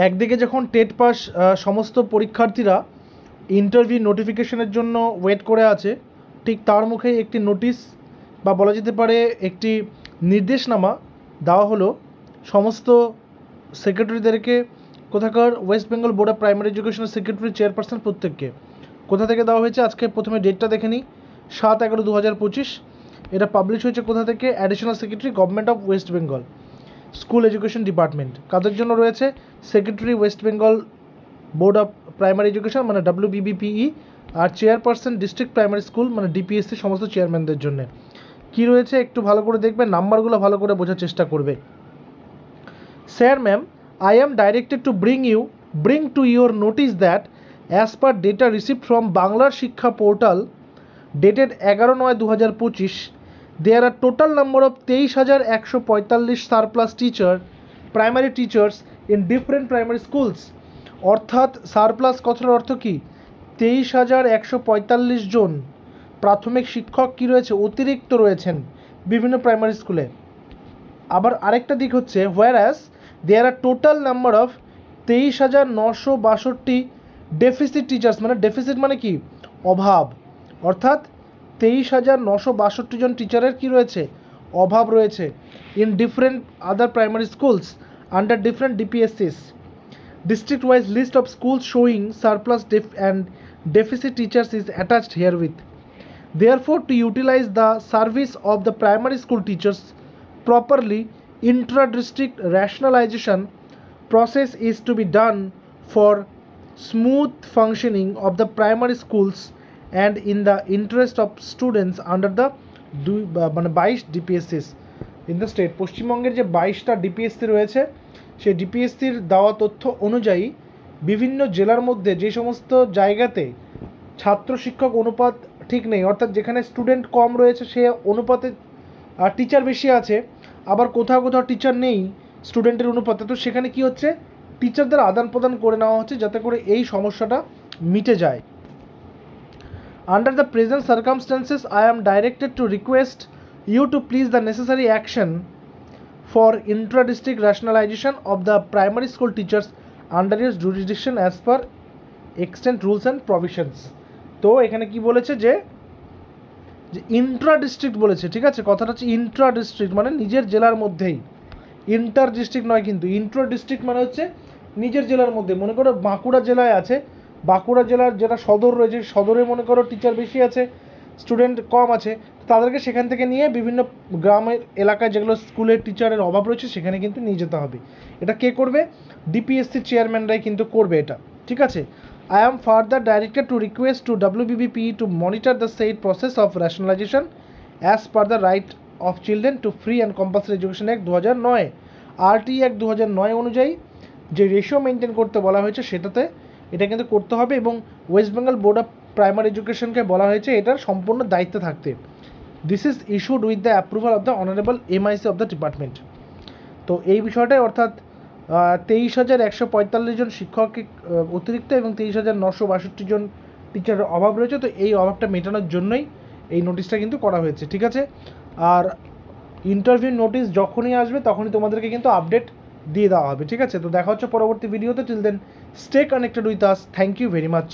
একদিকে যখন TET pass সমস্ত পরীক্ষার্থীরা ইন্টারভিউ নোটিফিকেশনের জন্য ওয়েট করে আছে, ঠিক তার মুখে একটি নোটিশ বা বলা যেতে পারে একটি নির্দেশনামা দেওয়া হলো সমস্ত সেক্রেটারিদেরকে, কোথাকার West Bengal board of primary এডুকেশনের সেক্রেটারি চেয়ারপারসন প্রত্যেককে। কোথা থেকে দেওয়া হয়েছে আজকে প্রথমে ডেটটা দেখে নিই, 7/11/2025। এটা পাবলিশ হয়েছে কোথা থেকে? Additional secretary government of West Bengal school education department. কাদের জন্য রয়েছে? Secretary West Bengal board of primary education মানে WBBPE, আর চেয়ারপারসন ডিস্ট্রিক্ট প্রাইমারি স্কুল মানে DPSC সমস্ত চেয়ারম্যানদের জন্য। কি রয়েছে একটু ভালো করে দেখবে, নাম্বারগুলো ভালো করে বোঝার চেষ্টা করবে। Sir ma'am, I am directed to bring to your notice that as per data received from Banglar Shiksha portal dated 11/9/2025, there are total number of 23,145 surplus primary teachers in different primary schools। অর্থাৎ surplus কথার অর্থ কি? 23,145 জন প্রাথমিক শিক্ষক কি রয়েছে? অতিরিক্ত রয়েছেন বিভিন্ন প্রাইমারি স্কুলে। আবার আরেকটা দিক হচ্ছে whereas there are total number of 23,962 deficit teachers, মানে ডেফিসিট মানে কি? অভাব। অর্থাৎ 23,962 জন টিচারের কি রয়েছে? অভাব রয়েছে in different other primary schools under different DPSCs। District wise list of schools showing surplus and deficit teachers is attached herewith। Therefore, to utilize the service of the primary school teachers properly, intra-district rationalization process is to be done for smooth functioning of the primary schools and in the interest of students under the 22 DPSCs in the state। পশ্চিমবঙ্গের যে 22টা DPSC রয়েছে সেই ডিপিএসসির দেওয়া তথ্য অনুযায়ী বিভিন্ন জেলার মধ্যে যে সমস্ত জায়গাতে ছাত্র শিক্ষক অনুপাত ঠিক নেই, অর্থাৎ যেখানে স্টুডেন্ট কম রয়েছে সে অনুপাতে টিচার বেশি আছে, আবার কোথাও কোথাও টিচার নেই স্টুডেন্টের অনুপাতে, তো সেখানে কি হচ্ছে? টিচারদের আদান প্রদান করে নেওয়া হচ্ছে যাতে করে এই সমস্যাটা মিটে যায়। Under the present circumstances I am directed to request you to please the necessary action for intra-district rationalization of the primary school teachers under its jurisdiction as per extant rules and provisions। তো এখানে কি বলেছে যে Intra district বলেছে, ঠিক আছে? কথাটা হচ্ছে ইন্ট্রা ডিস্ট্রিক্ট মানে নিজের জেলার মধ্যেই, ইন্টার ডিস্ট্রিক্ট নয় কিন্তু। ইন্ট্রা ডিস্ট্রিক্ট মানে হচ্ছে নিজের জেলার মধ্যে। মনে করো বাঁকুড়া জেলায় আছে, বাঁকুড়া জেলার যেটা সদর রয়েছে, সদরে মনে করো টিচার বেশি আছে, স্টুডেন্ট কম আছে, তাদেরকে সেখান থেকে নিয়ে বিভিন্ন গ্রামের এলাকায় যেগুলো স্কুলের টিচারের অভাব রয়েছে সেখানে কিন্তু নিয়ে যেতে হবে। এটা কে করবে? ডিপিএসসি চেয়ারম্যানরাই কিন্তু করবে এটা, ঠিক আছে? I am further directed to request to WBBPE to monitor the said process of rationalization as per the Right of Children to Free and Compulsory Education Act 2009। RTE Act 2009 অনুযায়ী যে রেশিও মেনটেন করতে বলা হয়েছে সেটাতে এটা কিন্তু করতে হবে, এবং West Bengal board of primary এডুকেশনকে বলা হয়েছে এটার সম্পূর্ণ দায়িত্ব থাকতে। This is issued with the approval of the honourable MIC of the department. তো এই বিষয়টাই, অর্থাৎ 23,145 জন শিক্ষক অতিরিক্ত এবং 23,962 জন টিচারের অভাব রয়েছে, তো এই অভাবটা মেটানোর জন্যই এই নোটিশটা কিন্তু করা হয়েছে, ঠিক আছে? আর ইন্টারভিউ নোটিশ যখনই আসবে তখনই তোমাদেরকে কিন্তু আপডেট দিয়ে দেওয়া হবে, ঠিক আছে? তো দেখা হচ্ছে পরবর্তী ভিডিওতে। Till then stay connected with us. Thank you very much.